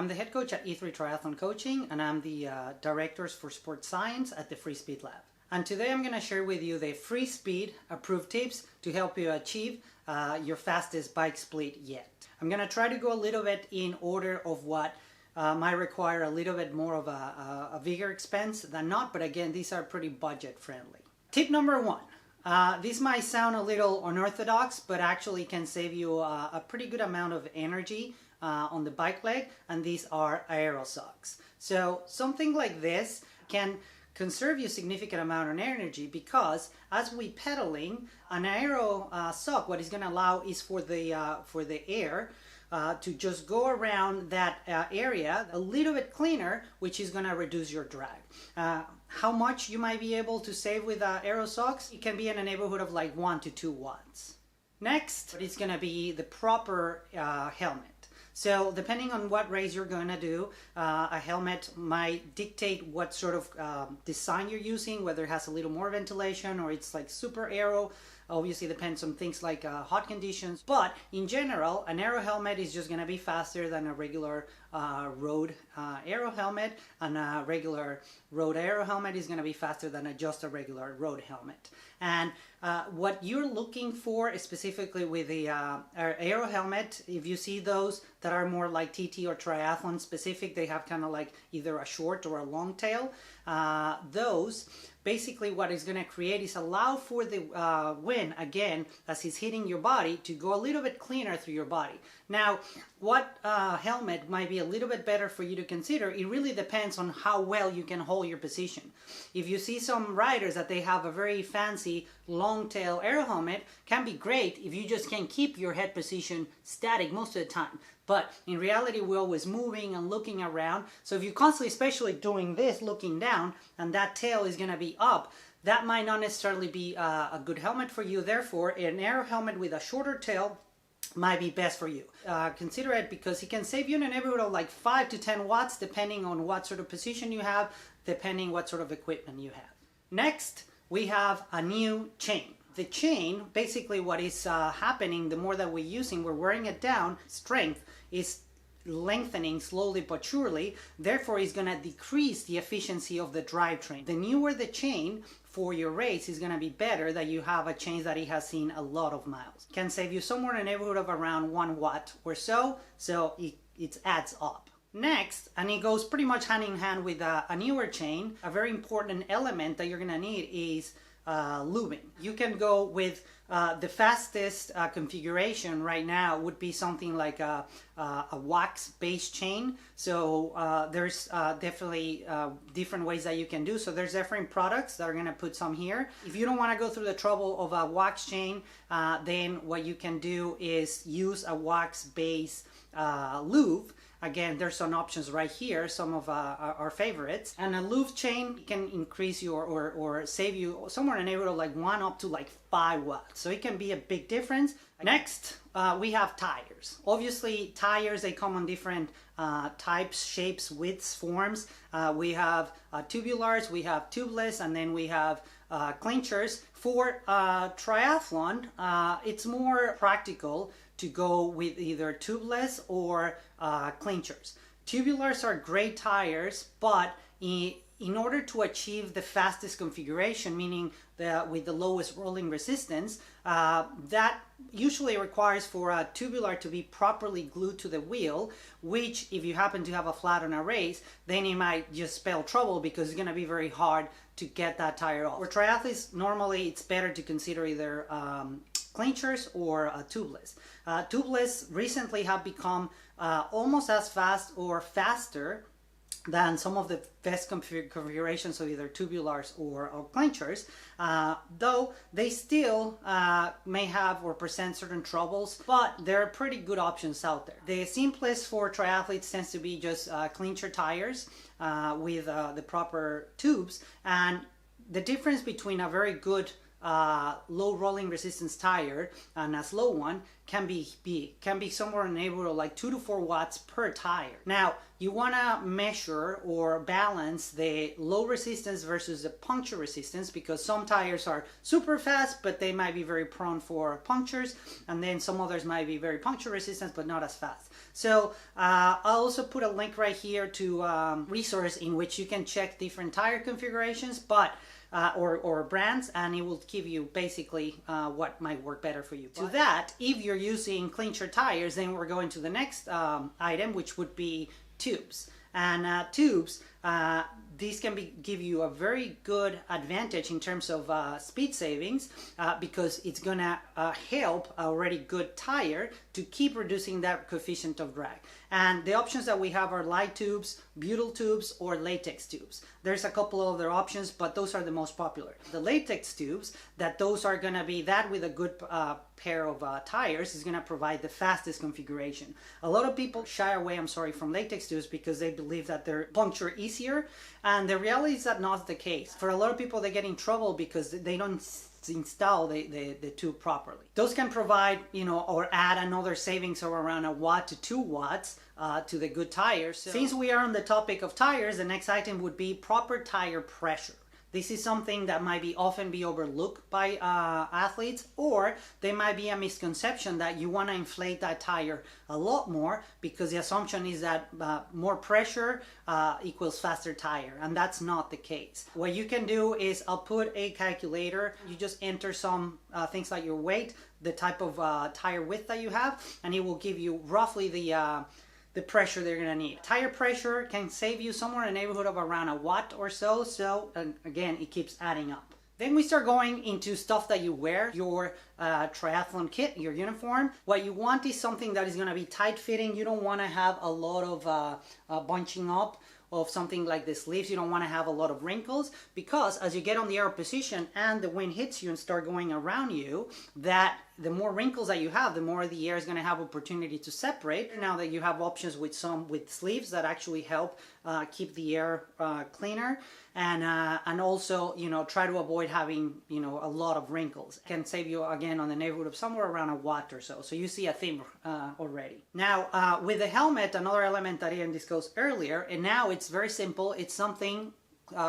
I'm the head coach at E3 Triathlon Coaching, and I'm the directors for sports science at the FreeSpeed Lab. And today I'm going to share with you the FreeSpeed approved tips to help you achieve your fastest bike split yet. I'm going to try to go a little bit in order of what might require a little bit more of a bigger expense than not, but again, these are pretty budget friendly. Tip number one. This might sound a little unorthodox, but actually can save you a pretty good amount of energy on the bike leg, and these are aero socks. So something like this can conserve you a significant amount of energy, because as we pedaling, an aero sock, what it's going to allow is for the air to just go around that area a little bit cleaner, which is going to reduce your drag. How much you might be able to save with aero socks? It can be in a neighborhood of like 1 to 2 watts. Next, it's going to be the proper helmet. So depending on what race you're going to do, a helmet might dictate what sort of design you're using, whether it has a little more ventilation or it's like super aero. Obviously depends on things like hot conditions, but in general, an aero helmet is just going to be faster than a regular road aero helmet, and a regular road aero helmet is going to be faster than just a regular road helmet. And what you're looking for specifically with the aero helmet, if you see those that are more like TT or triathlon specific, they have kind of like either a short or a long tail. Those basically what it's going to create is allow for the wind, again, as it's hitting your body, to go a little bit cleaner through your body. Now, what helmet might be a little bit better for you to consider, it really depends on how well you can hold your position. If you see some riders that they have a very fancy long tail aero helmet, can be great if you just can keep your head position static most of the time. But in reality, we're always moving and looking around. So if you're constantly, especially doing this, looking down, and that tail is going to be up, that might not necessarily be a good helmet for you. Therefore, an aero helmet with a shorter tail might be best for you. Consider it, because it can save you in a neighborhood of like 5 to 10 watts, depending on what sort of position you have, depending what sort of equipment you have. Next, we have a new chain. The chain, basically what is happening, the more that we're using, we're wearing it down, strength is lengthening slowly but surely, therefore it's going to decrease the efficiency of the drivetrain. The newer the chain for your race is going to be better that you have a chain that it has seen a lot of miles. Can save you somewhere in a neighborhood of around 1 watt or so it adds up. Next, and it goes pretty much hand in hand with a newer chain, a very important element that you're going to need is lubing. You can go with the fastest configuration right now would be something like a wax-based chain. So there's definitely different ways that you can do. So there's different products that are going to put some here. If you don't want to go through the trouble of a wax chain, then what you can do is use a wax-based lube. Again, there's some options right here, some of our favorites. And a lube chain can increase you or save you somewhere in the neighborhood of like 1 up to like 5 watts. So it can be a big difference. Next, we have tires. Obviously, tires, they come on different types, shapes, widths, forms. We have tubulars, we have tubeless, and then we have clinchers. For triathlon, it's more practical to go with either tubeless or clinchers. Tubulars are great tires, but in order to achieve the fastest configuration, meaning with the lowest rolling resistance, that usually requires for a tubular to be properly glued to the wheel, which if you happen to have a flat on a race, then it might just spell trouble, because it's going to be very hard to get that tire off. For triathletes, normally it's better to consider either clinchers or tubeless. Tubeless recently have become almost as fast or faster than some of the best configurations of either tubulars or clinchers, though they still may have or present certain troubles, but there are pretty good options out there. The simplest for triathletes tends to be just clincher tires with the proper tubes, and the difference between a very good low rolling resistance tire and a slow one can be somewhere in the neighborhood of like 2 to 4 watts per tire. Now, you want to measure or balance the low resistance versus the puncture resistance, because some tires are super fast, but they might be very prone for punctures, and then some others might be very puncture resistant, but not as fast. So I'll also put a link right here to resource in which you can check different tire configurations, but or brands, and it will give you basically what might work better for you. To that, if you're using clincher tires, then we're going to the next item, which would be tubes. And tubes, these can give you a very good advantage in terms of speed savings, because it's gonna help a already good tire to keep reducing that coefficient of drag. And the options that we have are light tubes, butyl tubes, or latex tubes. There's a couple of other options, but those are the most popular. The latex tubes, those are gonna be that with a good pair of tires is gonna provide the fastest configuration. A lot of people shy away, from latex tubes because they believe that they're puncture easier, and the reality is that not the case. For a lot of people, they get in trouble because they don't install the tube properly. Those can provide, or add another savings of around 1 watt to 2 watts to the good tires. So, since we are on the topic of tires, the next item would be proper tire pressure. This is something that might often be overlooked by athletes, or there might be a misconception that you want to inflate that tire a lot more because the assumption is that more pressure equals faster tire, and that's not the case. What you can do is, I'll put a calculator. You just enter some things like your weight, the type of tire width that you have, and it will give you roughly the pressure they're gonna need. Tire pressure can save you somewhere in the neighborhood of around 1 watt or so. And again, it keeps adding up. Then we start going into stuff that you wear, your triathlon kit, your uniform. What you want is something that is gonna be tight fitting. You don't wanna have a lot of bunching up of something like the sleeves. You don't want to have a lot of wrinkles, because as you get on the aero position and the wind hits you and start going around you, that the more wrinkles that you have, the more the air is going to have opportunity to separate. Now that you have options with sleeves that actually help keep the air cleaner, and also try to avoid having a lot of wrinkles. It can save you again on the neighborhood of somewhere around 1 watt or so. So you see a theme already. Now with the helmet, another element that Ian discussed earlier, and now it's very simple. It's something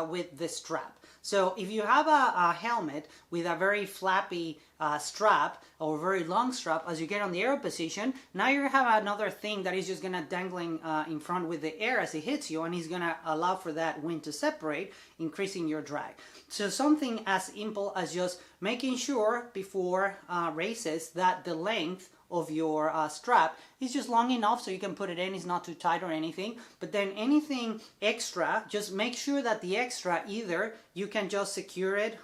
with the strap. So if you have a helmet with a very flappy strap or very long strap, as you get on the aero position, now you have another thing that is just going to dangling in front with the air as it hits you, and it's going to allow for that wind to separate, increasing your drag. So something as simple as just making sure before races that the length of your strap is just long enough so you can put it in, it's not too tight or anything. But then anything extra, just make sure that the extra, either you can just secure it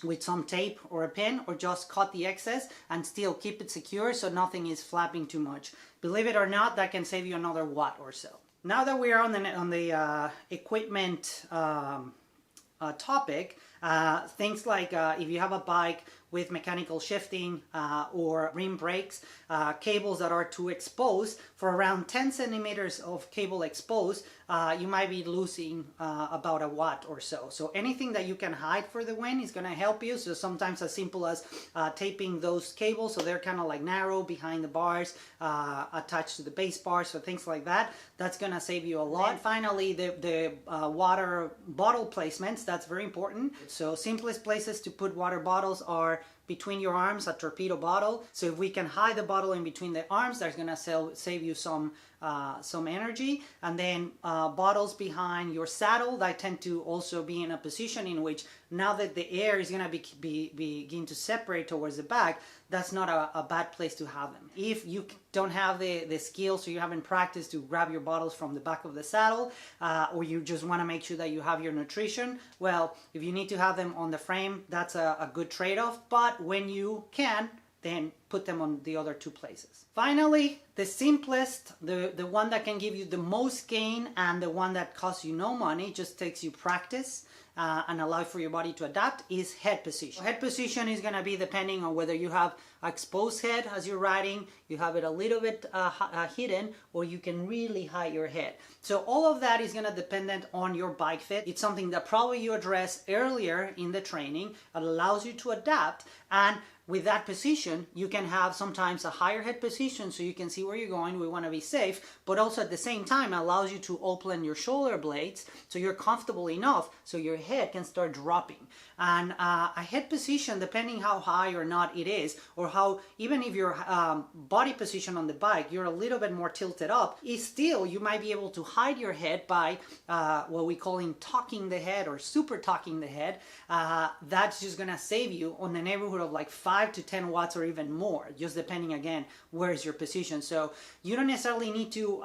with some tape or a pin, or just cut the excess and still keep it secure so nothing is flapping too much. Believe it or not, that can save you another watt or so. Now that we are on the equipment topic, things like if you have a bike with mechanical shifting or rim brakes, cables that are too exposed, for around 10 centimeters of cable exposed, you might be losing about 1 watt or so. So anything that you can hide for the wind is going to help you. So sometimes as simple as taping those cables so they're kind of like narrow behind the bars, attached to the base bars, so things like that. That's going to save you a lot. And finally, the water bottle placements, that's very important. So simplest places to put water bottles are between your arms, a torpedo bottle. So if we can hide the bottle in between the arms, that's gonna save you some energy. And then bottles behind your saddle, that tend to also be in a position in which, now that the air is gonna begin to separate towards the back, that's not a bad place to have them. If you don't have the skills, or you haven't practiced to grab your bottles from the back of the saddle, or you just want to make sure that you have your nutrition, well, if you need to have them on the frame, that's a good trade-off. But when you can, then put them on the other two places. Finally, the simplest, the one that can give you the most gain, and the one that costs you no money, just takes you practice and allow for your body to adapt, is head position. Head position is going to be depending on whether you have exposed head as you're riding, you have it a little bit hidden, or you can really hide your head. So all of that is going to depend on your bike fit. It's something that probably you addressed earlier in the training. It allows you to adapt, and with that position, you can have sometimes a higher head position so you can see where you're going. We want to be safe, but also at the same time allows you to open your shoulder blades so you're comfortable enough so your head can start dropping. And a head position, depending how high or not it is, or how, even if your body position on the bike, you're a little bit more tilted up, is still, you might be able to hide your head by what we call in tucking the head or super tucking the head. That's just gonna save you on the neighborhood of like 5 to 10 watts or even more, just depending again, where's your position. So you don't necessarily need to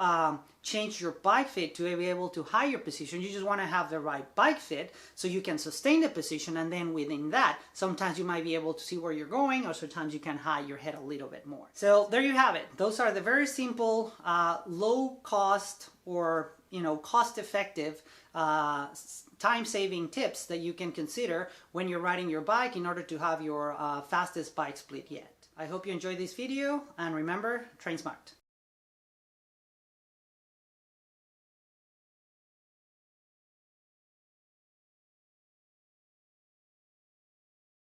change your bike fit to be able to hide your position. You just want to have the right bike fit so you can sustain the position, and then within that, sometimes you might be able to see where you're going, or sometimes you can hide your head a little bit more. So there you have it. Those are the very simple, low cost, or cost effective time-saving tips that you can consider when you're riding your bike in order to have your fastest bike split yet. I hope you enjoyed this video, and remember, train smart.